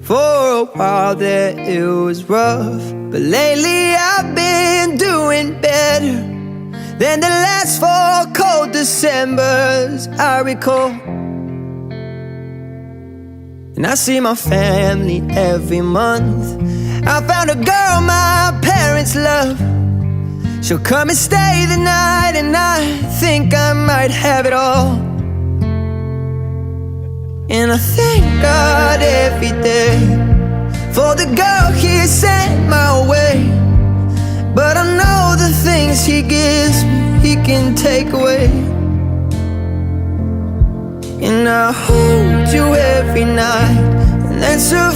For a while there it was rough, but lately I've been doing better than the last 4 cold Decembers I recall. And I see my family every month. I found a girl my parents love. She'll come and stay the night, and I think I might have it all. And I thank God every day for the girl He sent my way. But I know the things He gives me, He can take away. And I hold you every night, and that's a